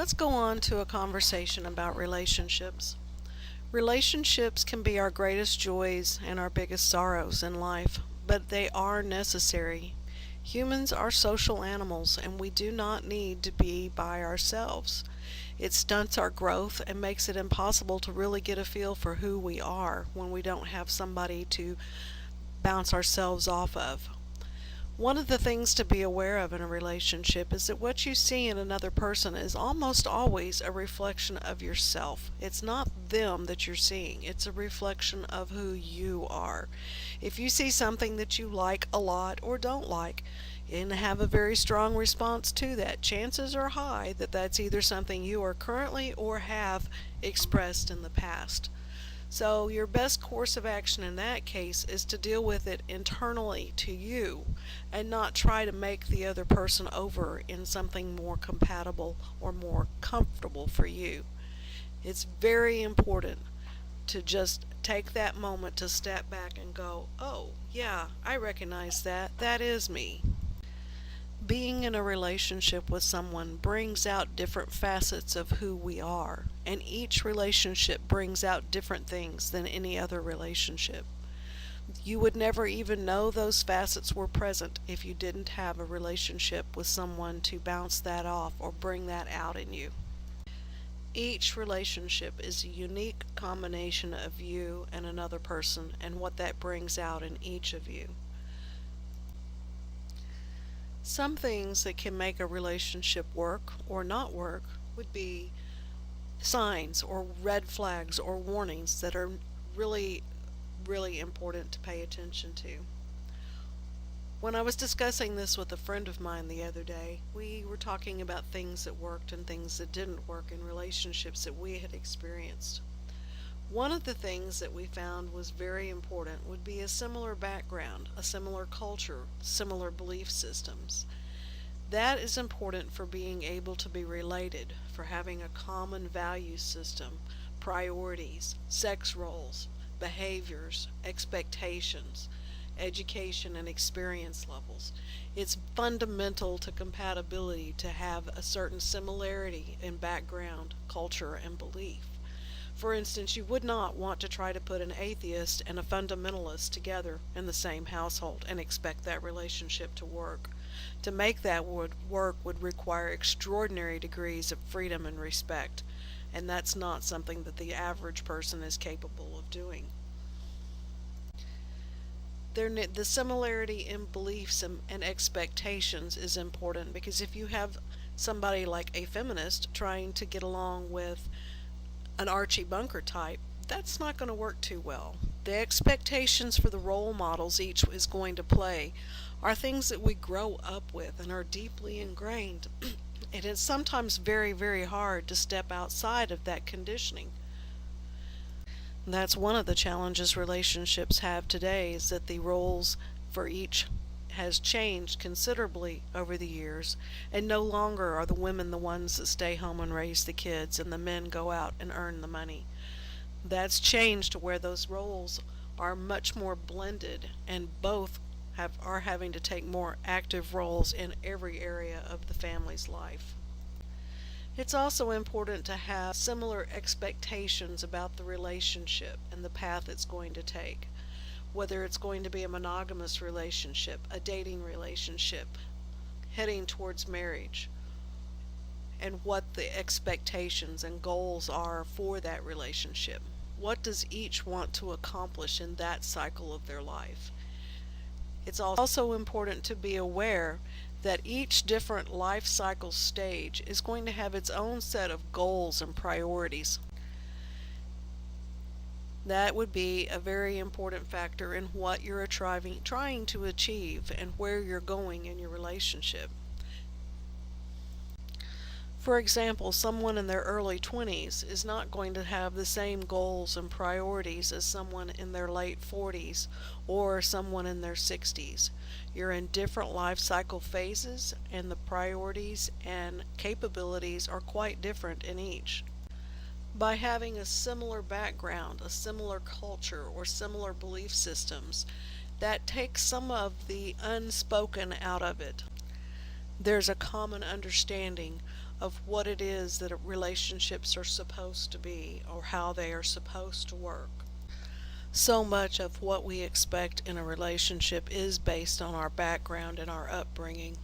Let's go on to a conversation about relationships. Relationships can be our greatest joys and our biggest sorrows in life, but they are necessary. Humans are social animals and we do not need to be by ourselves. It stunts our growth and makes it impossible to really get a feel for who we are when we don't have somebody to bounce ourselves off of. One of the things to be aware of in a relationship is that what you see in another person is almost always a reflection of yourself. It's not them that you're seeing, it's a reflection of who you are. If you see something that you like a lot or don't like, and have a very strong response to that, chances are high that that's either something you are currently or have expressed in the past. So, your best course of action in that case is to deal with it internally to you and not try to make the other person over in something more compatible or more comfortable for you. It's very important to just take that moment to step back and go, oh, yeah, I recognize that. That is me. Being in a relationship with someone brings out different facets of who we are, and each relationship brings out different things than any other relationship. You would never even know those facets were present if you didn't have a relationship with someone to bounce that off or bring that out in you. Each relationship is a unique combination of you and another person and what that brings out in each of you. Some things that can make a relationship work or not work would be signs or red flags or warnings that are really, really important to pay attention to. When I was discussing this with a friend of mine the other day, we were talking about things that worked and things that didn't work in relationships that we had experienced. One of the things that we found was very important would be a similar background, a similar culture, similar belief systems. That is important for being able to be related, for having a common value system, priorities, sex roles, behaviors, expectations, education, and experience levels. It's fundamental to compatibility to have a certain similarity in background, culture, and belief. For instance, you would not want to try to put an atheist and a fundamentalist together in the same household and expect that relationship to work. To make that work would require extraordinary degrees of freedom and respect, and that's not something that the average person is capable of doing. The similarity in beliefs and expectations is important because if you have somebody like a feminist trying to get along with an Archie Bunker type, that's not going to work too well. The expectations for the role models each is going to play are things that we grow up with and are deeply ingrained. It is sometimes very, very hard to step outside of that conditioning. That's one of the challenges relationships have today is that the roles for each has changed considerably over the years, and no longer are the women the ones that stay home and raise the kids and the men go out and earn the money. That's changed to where those roles are much more blended and both are having to take more active roles in every area of the family's life. It's also important to have similar expectations about the relationship and the path it's going to take. Whether it's going to be a monogamous relationship, a dating relationship, heading towards marriage, and what the expectations and goals are for that relationship. What does each want to accomplish in that cycle of their life? It's also important to be aware that each different life cycle stage is going to have its own set of goals and priorities. That would be a very important factor in what you're trying to achieve and where you're going in your relationship. For example, someone in their early 20s is not going to have the same goals and priorities as someone in their late 40s or someone in their 60s. You're in different life cycle phases, and the priorities and capabilities are quite different in each. By having a similar background, a similar culture, or similar belief systems, that takes some of the unspoken out of it. There's a common understanding of what it is that relationships are supposed to be or how they are supposed to work. So much of what we expect in a relationship is based on our background and our upbringing.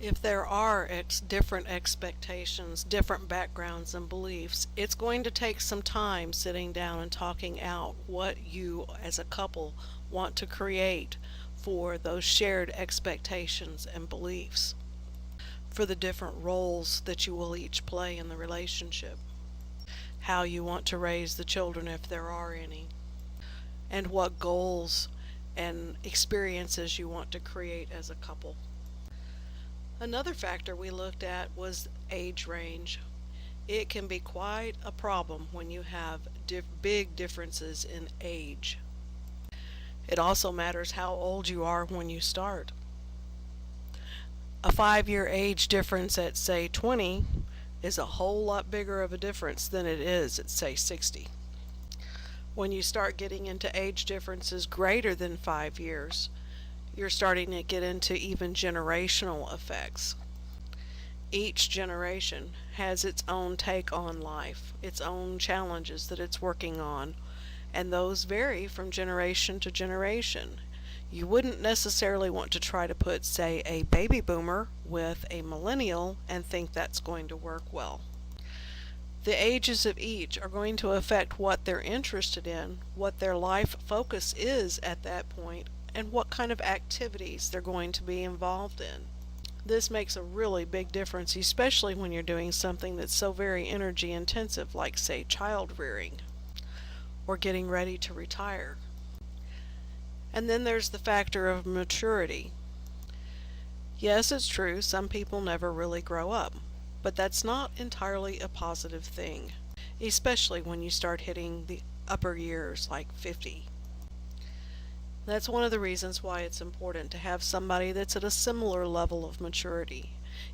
If there are different expectations, different backgrounds and beliefs, it's going to take some time sitting down and talking out what you as a couple want to create for those shared expectations and beliefs, for the different roles that you will each play in the relationship, how you want to raise the children if there are any, and what goals and experiences you want to create as a couple. Another factor we looked at was age range. It can be quite a problem when you have big differences in age. It also matters how old you are when you start. A 5 year age difference at, say, 20 is a whole lot bigger of a difference than it is at, say, 60. When you start getting into age differences greater than 5 years, you're starting to get into even generational effects. Each generation has its own take on life, its own challenges that it's working on, and those vary from generation to generation. You wouldn't necessarily want to try to put, say, a baby boomer with a millennial and think that's going to work well. The ages of each are going to affect what they're interested in, what their life focus is at that point, and what kind of activities they're going to be involved in. This makes a really big difference, especially when you're doing something that's so very energy intensive, like, say, child rearing or getting ready to retire. And then there's the factor of maturity. Yes, it's true, some people never really grow up, but that's not entirely a positive thing, especially when you start hitting the upper years like 50. That's one of the reasons why it's important to have somebody that's at a similar level of maturity.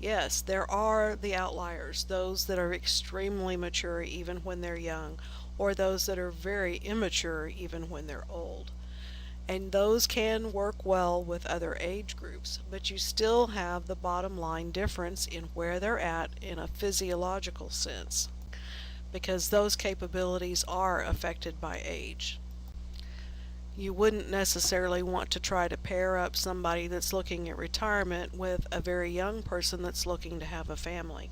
Yes, there are the outliers, those that are extremely mature even when they're young, or those that are very immature even when they're old. And those can work well with other age groups, but you still have the bottom line difference in where they're at in a physiological sense, because those capabilities are affected by age. You wouldn't necessarily want to try to pair up somebody that's looking at retirement with a very young person that's looking to have a family.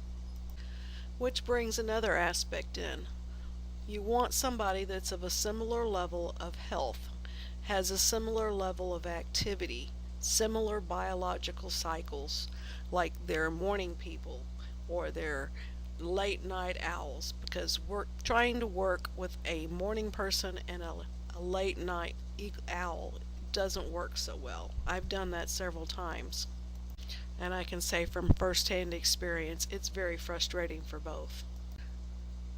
Which brings another aspect in. You want somebody that's of a similar level of health, has a similar level of activity, similar biological cycles, like they're morning people or they're late night owls, because we're trying to work with a morning person and a late night owl doesn't work so well. I've done that several times, and I can say from first-hand experience it's very frustrating for both.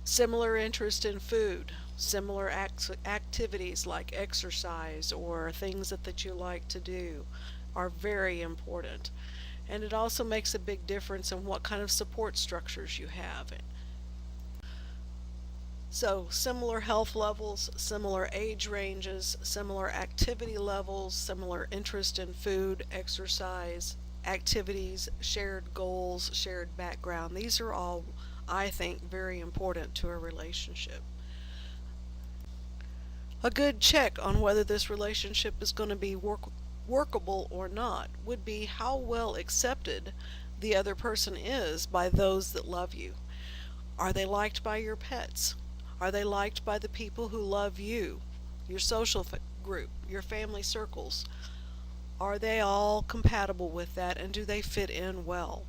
Similar interest in food, similar activities like exercise or things that you like to do are very important. And it also makes a big difference in what kind of support structures you have. So, similar health levels, similar age ranges, similar activity levels, similar interest in food, exercise, activities, shared goals, shared background. These are all, I think, very important to a relationship. A good check on whether this relationship is going to be workable or not would be how well accepted the other person is by those that love you. Are they liked by your pets? Are they liked by the people who love you, your social group, your family circles? Are they all compatible with that, and do they fit in well?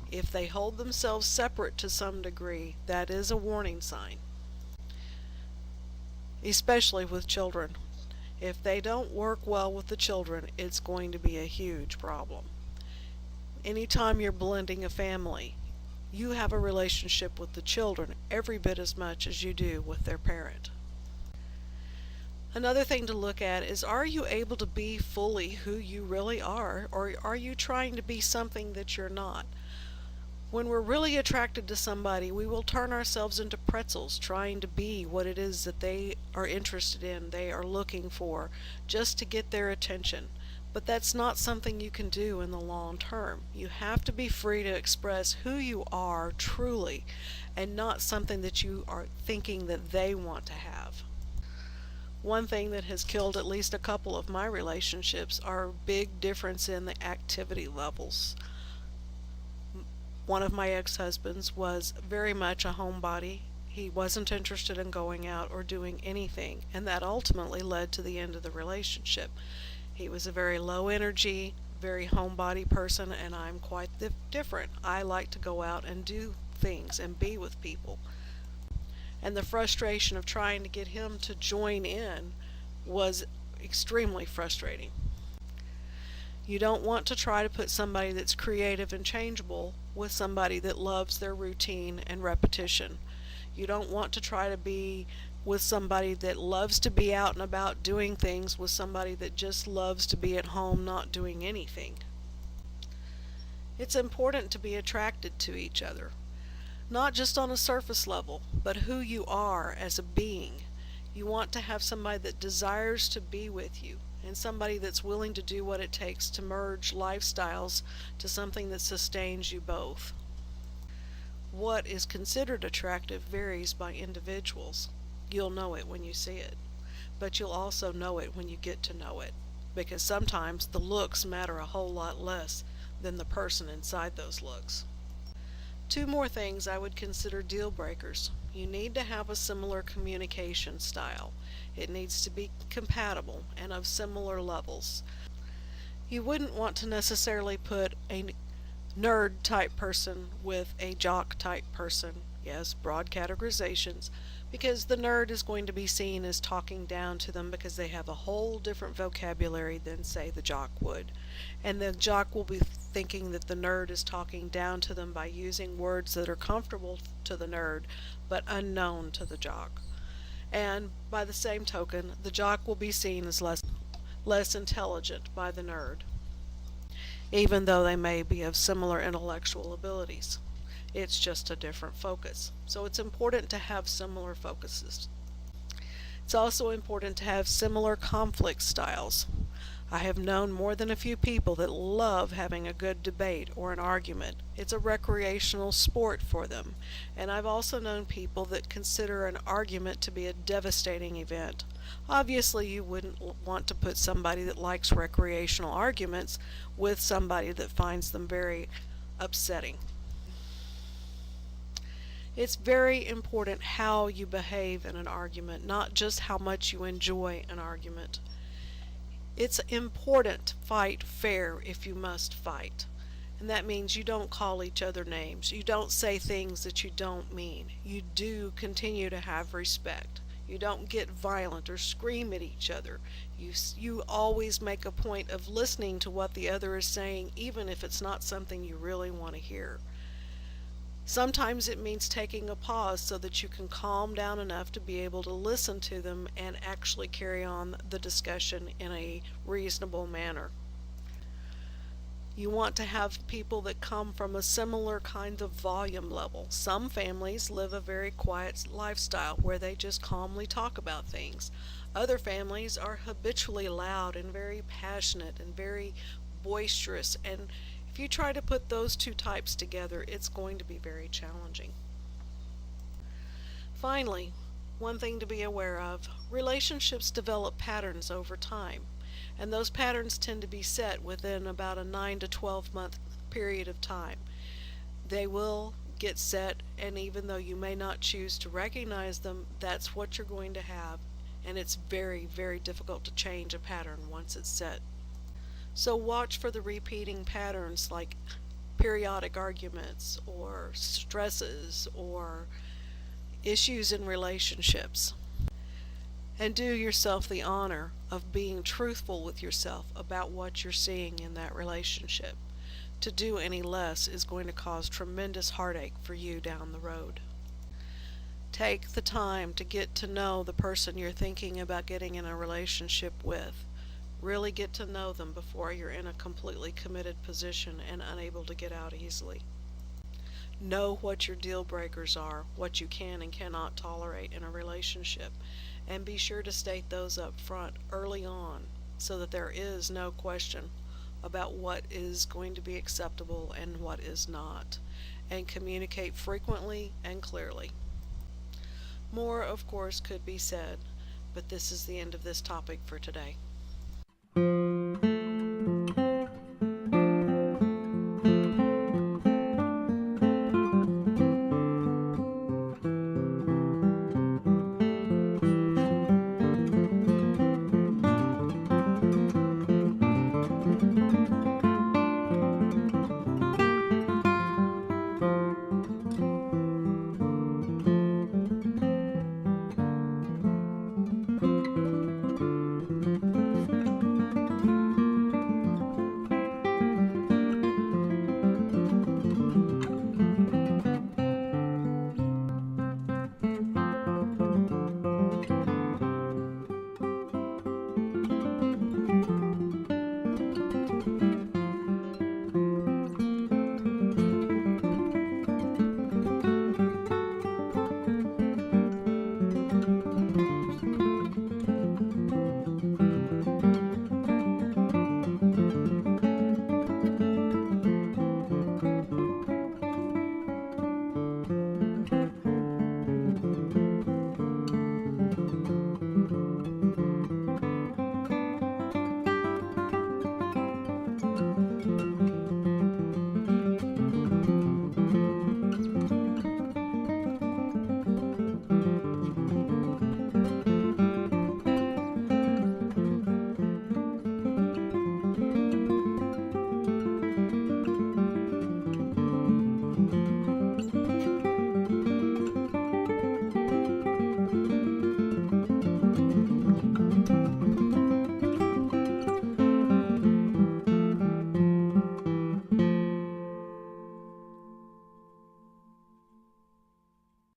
If they hold themselves separate to some degree, that is a warning sign, especially with children. If they don't work well with the children, it's going to be a huge problem. Anytime you're blending a family, you have a relationship with the children every bit as much as you do with their parent. Another thing to look at is, are you able to be fully who you really are, or are you trying to be something that you're not? When we're really attracted to somebody, we will turn ourselves into pretzels trying to be what it is that they are interested in, they are looking for, just to get their attention. But that's not something you can do in the long term. You have to be free to express who you are truly and not something that you are thinking that they want to have. One thing that has killed at least a couple of my relationships are a big difference in the activity levels. One of my ex-husbands was very much a homebody. He wasn't interested in going out or doing anything, and that ultimately led to the end of the relationship. He was a very low energy, very homebody person, and I'm quite different. I like to go out and do things and be with people. And the frustration of trying to get him to join in was extremely frustrating. You don't want to try to put somebody that's creative and changeable with somebody that loves their routine and repetition. You don't want to try to be with somebody that loves to be out and about doing things with somebody that just loves to be at home not doing anything. It's important to be attracted to each other, not just on a surface level, but who you are as a being. You want to have somebody that desires to be with you and somebody that's willing to do what it takes to merge lifestyles to something that sustains you both. What is considered attractive varies by individuals. You'll know it when you see it, but you'll also know it when you get to know it, because sometimes the looks matter a whole lot less than the person inside those looks. Two more things I would consider deal breakers. You need to have a similar communication style. It needs to be compatible and of similar levels. You wouldn't want to necessarily put a nerd type person with a jock type person. Yes, broad categorizations, because the nerd is going to be seen as talking down to them because they have a whole different vocabulary than, say, the jock would. And the jock will be thinking that the nerd is talking down to them by using words that are comfortable to the nerd but unknown to the jock. And by the same token, the jock will be seen as less intelligent by the nerd, even though they may be of similar intellectual abilities. It's just a different focus. So it's important to have similar focuses. It's also important to have similar conflict styles. I have known more than a few people that love having a good debate or an argument. It's a recreational sport for them. And I've also known people that consider an argument to be a devastating event. Obviously, you wouldn't want to put somebody that likes recreational arguments with somebody that finds them very upsetting. It's very important how you behave in an argument, not just how much you enjoy an argument. It's important to fight fair if you must fight. And that means you don't call each other names. You don't say things that you don't mean. You do continue to have respect. You don't get violent or scream at each other. You always make a point of listening to what the other is saying, even if it's not something you really want to hear. Sometimes it means taking a pause so that you can calm down enough to be able to listen to them and actually carry on the discussion in a reasonable manner. You want to have people that come from a similar kind of volume level. Some families live a very quiet lifestyle where they just calmly talk about things. Other families are habitually loud and very passionate and very boisterous, and if you try to put those two types together, it's going to be very challenging. Finally, one thing to be aware of, relationships develop patterns over time, and those patterns tend to be set within about a 9 to 12 month period of time. They will get set, and even though you may not choose to recognize them, that's what you're going to have, and it's very, very difficult to change a pattern once it's set. So watch for the repeating patterns like periodic arguments or stresses or issues in relationships. And do yourself the honor of being truthful with yourself about what you're seeing in that relationship. To do any less is going to cause tremendous heartache for you down the road. Take the time to get to know the person you're thinking about getting in a relationship with. Really get to know them before you're in a completely committed position and unable to get out easily. Know what your deal breakers are, what you can and cannot tolerate in a relationship, and be sure to state those up front early on so that there is no question about what is going to be acceptable and what is not, and communicate frequently and clearly. More, of course, could be said, but this is the end of this topic for today.